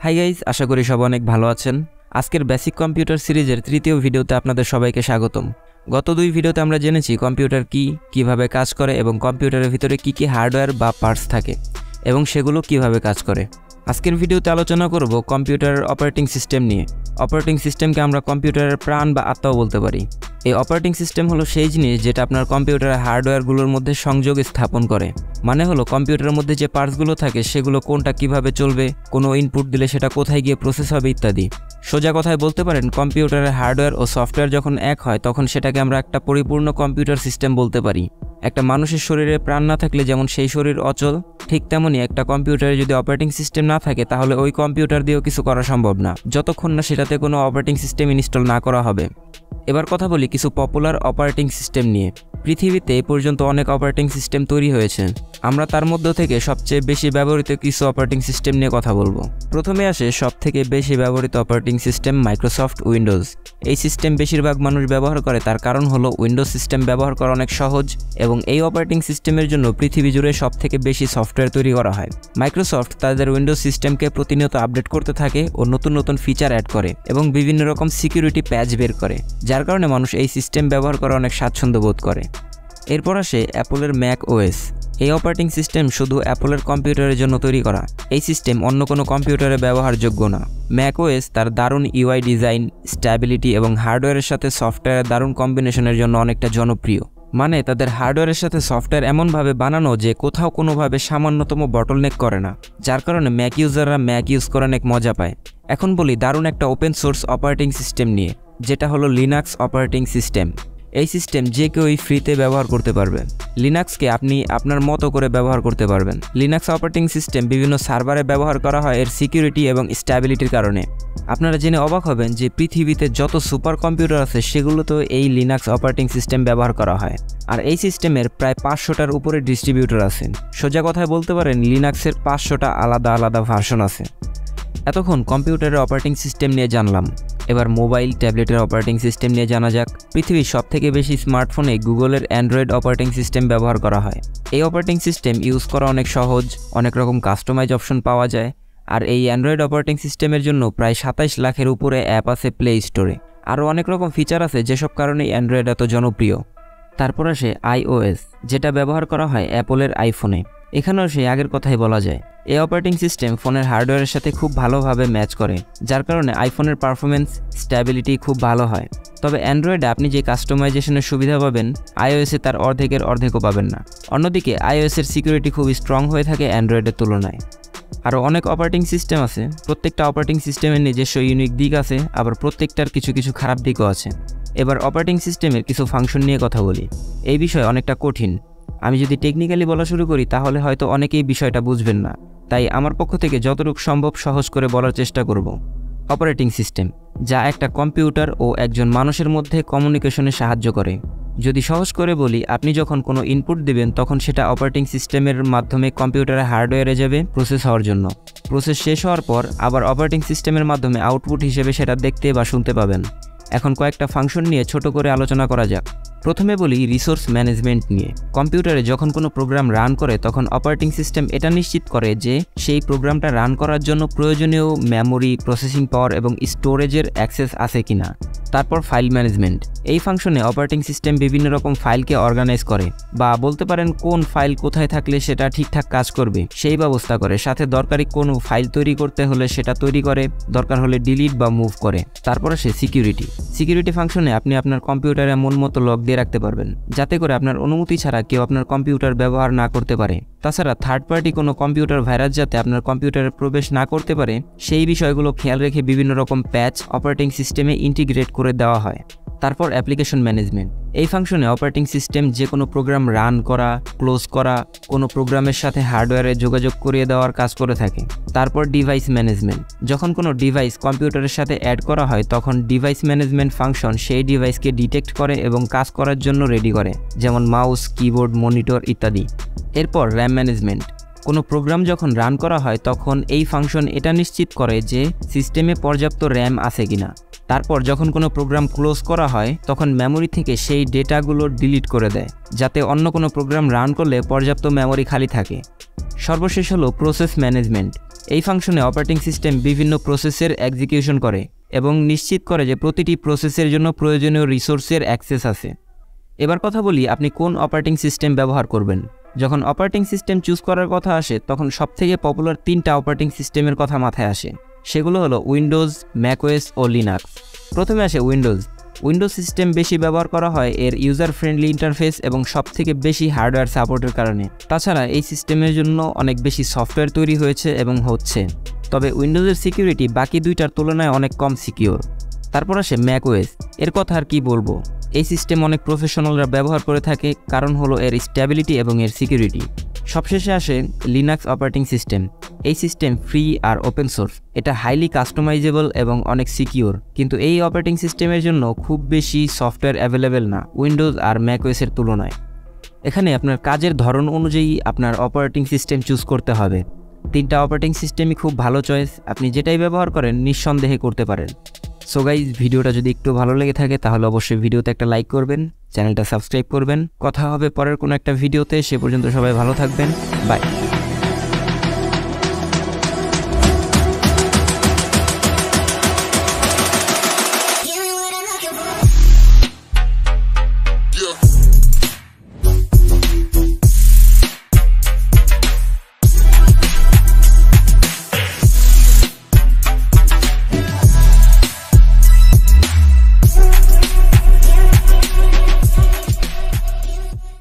Hi guys, আশা করি সবাই অনেক ভালো আছেন। আজকের বেসিক কম্পিউটার সিরিজের তৃতীয় ভিডিওতে আপনাদের সবাইকে স্বাগতম। গত দুই ভিডিওতে আমরা জেনেছি কম্পিউটার কি, কিভাবে কাজ করে এবং কম্পিউটারের ভিতরে কি কি হার্ডওয়্যার বা পার্টস থাকে এবং সেগুলো কিভাবে কাজ করে। আজকের ভিডিওতে আলোচনা করব কম্পিউটারের অপারেটিং সিস্টেম নিয়ে। অপারেটিং সিস্টেমকে আমরা কম্পিউটারের প্রাণ বা আত্মাও বলতে পারি। এই অপারেটিং সিস্টেম হলো সেই জিনিস যেটা আপনার কম্পিউটারের হার্ডওয়্যারগুলোর মধ্যে সংযোগ স্থাপন করে। মানে হলো কম্পিউটারের মধ্যে যে পার্টসগুলো থাকে সেগুলো কোনটা কিভাবে চলবে, কোনো ইনপুট দিলে সেটা কোথায় গিয়ে প্রসেস হবে ইত্যাদি। সোজা কথায় বলতে পারেন কম্পিউটারের হার্ডওয়্যার ও সফটওয়্যার যখন এক হয় তখন সেটাকে আমরা একটা পরিপূর্ণ কম্পিউটার সিস্টেম বলতে পারি। একটা মানুষের শরীরে প্রাণ না থাকলে যেমন সেই শরীর অচল, ঠিক তেমনই একটা কম্পিউটারে যদি অপারেটিং সিস্টেম না থাকে তাহলে ওই কম্পিউটার দিয়েও কিছু করা সম্ভব না, যতক্ষণ না সেটাতে কোনো অপারেটিং সিস্টেম ইনস্টল না করা হবে। এবার কথা বলি কিছু পপুলার অপারেটিং সিস্টেম নিয়ে। পৃথিবীতে এ পর্যন্ত অনেক অপারেটিং সিস্টেম তৈরি হয়েছে। আমরা তার মধ্য থেকে সবচেয়ে বেশি ব্যবহৃত কিছু অপারেটিং সিস্টেম নিয়ে কথা বলবো। প্রথমে আসে সবথেকে বেশি ব্যবহৃত অপারেটিং সিস্টেম মাইক্রোসফট উইন্ডোজ। এই সিস্টেম বেশিরভাগ মানুষ ব্যবহার করে, তার কারণ হলো উইন্ডোজ সিস্টেম ব্যবহার করা অনেক সহজ এবং এই অপারেটিং সিস্টেমের জন্য পৃথিবী জুড়ে সবথেকে বেশি সফটওয়্যার তৈরি করা হয়। মাইক্রোসফট তাদের উইন্ডোজ সিস্টেমকে প্রতিনিয়ত আপডেট করতে থাকে ও নতুন নতুন ফিচার অ্যাড করে এবং বিভিন্ন রকম সিকিউরিটি প্যাচ বের করে, যার কারণে মানুষ এই সিস্টেম ব্যবহার করা অনেক স্বাচ্ছন্দ্য বোধ করে। এরপর আসে অ্যাপলের ম্যাক ওএস। এই অপারেটিং সিস্টেম শুধু অ্যাপলের কম্পিউটারের জন্য তৈরি করা। এই সিস্টেম অন্য কোনো কম্পিউটারে ব্যবহারযোগ্য না। ম্যাক ওএস তার দারুণ ইউআই ডিজাইন, স্ট্যাবিলিটি এবং হার্ডওয়্যারের সাথে সফটওয়্যারের দারুণ কম্বিনেশনের জন্য অনেকটা জনপ্রিয়। মানে তাদের হার্ডওয়্যারের সাথে সফটওয়্যার এমনভাবে বানানো যে কোথাও কোনোভাবে সামান্যতম বটলনেক করে না, যার কারণে ম্যাক ইউজাররা ম্যাক ইউজ করে অনেক মজা পায়। এখন বলি দারুণ একটা ওপেন সোর্স অপারেটিং সিস্টেম নিয়ে, যেটা হলো লিনাক্স অপারেটিং সিস্টেম। এই সিস্টেম যে কেউই ফ্রিতে ব্যবহার করতে পারবে। লিনাক্সকে আপনি আপনার মতো করে ব্যবহার করতে পারবেন। লিনাক্স অপারেটিং সিস্টেম বিভিন্ন সার্ভারে ব্যবহার করা হয় এর সিকিউরিটি এবং স্ট্যাবিলিটির কারণে। আপনারা জেনে অবাক হবেন যে পৃথিবীতে যত সুপার কম্পিউটার আছে সেগুলোতেও এই লিনাক্স অপারেটিং সিস্টেম ব্যবহার করা হয়। আর এই সিস্টেমের প্রায় 500টার উপরে ডিস্ট্রিবিউটর আছে। সোজা কথায় বলতে পারেন লিনাক্সের 500টা আলাদা আলাদা ভার্সন আছে। এতক্ষণ কম্পিউটারের অপারেটিং সিস্টেম নিয়ে জানলাম, এবার মোবাইল ট্যাবলেটের অপারেটিং সিস্টেম নিয়ে জানা যাক। পৃথিবীর সবথেকে বেশি স্মার্টফোনে গুগলের অ্যান্ড্রয়েড অপারেটিং সিস্টেম ব্যবহার করা হয়। এই অপারেটিং সিস্টেম ইউজ করা অনেক সহজ, অনেক রকম কাস্টমাইজ অপশন পাওয়া যায়। আর এই অ্যান্ড্রয়েড অপারেটিং সিস্টেমের জন্য প্রায় 27 লাখের উপরে অ্যাপ আছে প্লে স্টোরে। আরও অনেক রকম ফিচার আছে যেসব কারণে অ্যান্ড্রয়েড এত জনপ্রিয়। তারপর আসে আইওএস, যেটা ব্যবহার করা হয় অ্যাপলের আইফোনে। এখানেও সেই আগের কথাই বলা যায়। এই অপারেটিং সিস্টেম ফোনের হার্ডওয়্যারের সাথে খুব ভালোভাবে ম্যাচ করে, যার কারণে আইফোনের পারফরমেন্স, স্ট্যাবিলিটি খুব ভালো হয়। তবে অ্যান্ড্রয়েডে আপনি যে কাস্টমাইজেশনের সুবিধা পাবেন আইওএসে তার অর্ধেকও পাবেন না। অন্যদিকে আইওএসের সিকিউরিটি খুব স্ট্রং হয়ে থাকে অ্যান্ড্রয়েডের তুলনায়। আরও অনেক অপারেটিং সিস্টেম আছে। প্রত্যেকটা অপারেটিং সিস্টেমের নিজস্ব ইউনিক দিক আছে, আবার প্রত্যেকটার কিছু কিছু খারাপ দিকও আছে। এবার অপারেটিং সিস্টেমের কিছু ফাংশন নিয়ে কথা বলি। এই বিষয় অনেকটা কঠিন। আমি যদি টেকনিক্যালি বলা শুরু করি তাহলে হয়তো অনেকেই বিষয়টা বুঝবেন না, তাই আমার পক্ষ থেকে যতটুকু সম্ভব সহজ করে বলার চেষ্টা করব। অপারেটিং সিস্টেম যা একটা কম্পিউটার ও একজন মানুষের মধ্যে কমিউনিকেশনে সাহায্য করে। যদি সহজ করে বলি, আপনি যখন কোনো ইনপুট দিবেন তখন সেটা অপারেটিং সিস্টেমের মাধ্যমে কম্পিউটারের হার্ডওয়্যারে যাবে প্রসেস হওয়ার জন্য। প্রসেস শেষ হওয়ার পর আবার অপারেটিং সিস্টেমের মাধ্যমে আউটপুট হিসেবে সেটা দেখতে বা শুনতে পাবেন। এখন কয়েকটা ফাংশন নিয়ে ছোট করে আলোচনা করা যাক। প্রথমে বলি রিসোর্স ম্যানেজমেন্ট নিয়ে। কম্পিউটারে যখন কোনো প্রোগ্রাম রান করে তখন অপারেটিং সিস্টেম এটা নিশ্চিত করে যে সেই প্রোগ্রামটা রান করার জন্য প্রয়োজনীয় মেমোরি, প্রসেসিং পাওয়ার এবং স্টোরেজের অ্যাক্সেস আছে কিনা। তারপর ফাইল ম্যানেজমেন্ট। এই ফাংশনে অপারেটিং সিস্টেম বিভিন্ন রকম ফাইলকে অর্গানাইজ করে, বা বলতে পারেন কোন ফাইল কোথায় থাকলে সেটা ঠিকঠাক কাজ করবে সেই ব্যবস্থা করে। সাথে দরকারি কোনো ফাইল তৈরি করতে হলে সেটা তৈরি করে, দরকার হলে ডিলিট বা মুভ করে। তারপর আসে সিকিউরিটি ফাংশনে আপনি আপনার কম্পিউটারে মন মতো লক দিয়ে রাখতে পারবেন, যাতে করে আপনার অনুমতি ছাড়া কেউ আপনার কম্পিউটার ব্যবহার না করতে পারে। তাছাড়া থার্ড পার্টি কোনো কম্পিউটার ভাইরাস যাতে আপনার কম্পিউটারে প্রবেশ না করতে পারে সেই বিষয়গুলো খেয়াল রেখে বিভিন্ন রকম প্যাচ অপারেটিং সিস্টেমে ইন্টিগ্রেট করে দেওয়া হয়। তারপর অ্যাপ্লিকেশন ম্যানেজমেন্ট। এই ফাংশনে অপারেটিং সিস্টেম যে কোনো প্রোগ্রাম রান করা, ক্লোজ করা, কোনো প্রোগ্রামের সাথে হার্ডওয়্যারে যোগাযোগ করিয়ে দেওয়ার কাজ করে থাকে। তারপর ডিভাইস ম্যানেজমেন্ট। যখন কোনো ডিভাইস কম্পিউটারের সাথে অ্যাড করা হয় তখন ডিভাইস ম্যানেজমেন্ট ফাংশন সেই ডিভাইসকে ডিটেক্ট করে এবং কাজ করার জন্য রেডি করে, যেমন মাউস, কিবোর্ড, মনিটর ইত্যাদি। এরপর র্যাম ম্যানেজমেন্ট। কোনো প্রোগ্রাম যখন রান করা হয় তখন এই ফাংশন এটা নিশ্চিত করে যে সিস্টেমে পর্যাপ্ত র্যাম আছে কিনা। তারপর যখন কোনো প্রোগ্রাম ক্লোজ করা হয় তখন মেমোরি থেকে সেই ডেটাগুলো ডিলিট করে দেয়, যাতে অন্য কোনো প্রোগ্রাম রান করলে পর্যাপ্ত মেমোরি খালি থাকে। সর্বশেষ হলো প্রসেস ম্যানেজমেন্ট। এই ফাংশনে অপারেটিং সিস্টেম বিভিন্ন প্রসেসের এক্সিকিউশন করে এবং নিশ্চিত করে যে প্রতিটি প্রসেসের জন্য প্রয়োজনীয় রিসোর্সের অ্যাক্সেস আছে। এবার কথা বলি আপনি কোন অপারেটিং সিস্টেম ব্যবহার করবেন। যখন অপারেটিং সিস্টেম চুজ করার কথা আসে তখন সবথেকে পপুলার 3টা অপারেটিং সিস্টেমের কথা মাথায় আসে। সেগুলো হলো উইন্ডোজ, ম্যাকওএস ও লিনাক্স। প্রথমে আসে উইন্ডোজ সিস্টেম বেশি ব্যবহার করা হয় এর ইউজার ফ্রেন্ডলি ইন্টারফেস এবং সবথেকে বেশি হার্ডওয়্যার সাপোর্টের কারণে। তাছাড়া এই সিস্টেমের জন্য অনেক বেশি সফটওয়্যার তৈরি হয়েছে এবং হচ্ছে। তবে উইন্ডোজের সিকিউরিটি বাকি 2টার তুলনায় অনেক কম সিকিউর। তারপর আসে ম্যাকওএস। এর কথা আর কি বলবো, এই সিস্টেম অনেক প্রফেশনালরা ব্যবহার করে থাকে, কারণ হলো এর স্ট্যাবিলিটি এবং এর সিকিউরিটি। সবশেষে আসে লিনাক্স অপারেটিং সিস্টেম। এই সিস্টেম ফ্রি আর ওপেন সোর্স, এটা হাইলি কাস্টমাইজেবল এবং অনেক সিকিউর, কিন্তু এই অপারেটিং সিস্টেমের জন্য খুব বেশি সফটওয়্যার অ্যাভেলেবেল না উইন্ডোজ আর ম্যাকওএসের তুলনায়। এখানে আপনার কাজের ধরন অনুযায়ী আপনার অপারেটিং সিস্টেম চুজ করতে হবে। 3টা অপারেটিং সিস্টেমই খুব ভালো চয়েস, আপনি যেটাই ব্যবহার করেন নিঃসন্দেহে করতে পারেন। সো গাইজ, ভিডিওটা যদি একটু ভালো লেগে থাকে তাহলে অবশ্যই ভিডিওতে একটা লাইক করবেন, চ্যানেলটা সাবস্ক্রাইব করবেন। কথা হবে পরের কোনো একটা ভিডিওতে, সে পর্যন্ত সবাই ভালো থাকবেন, বাই।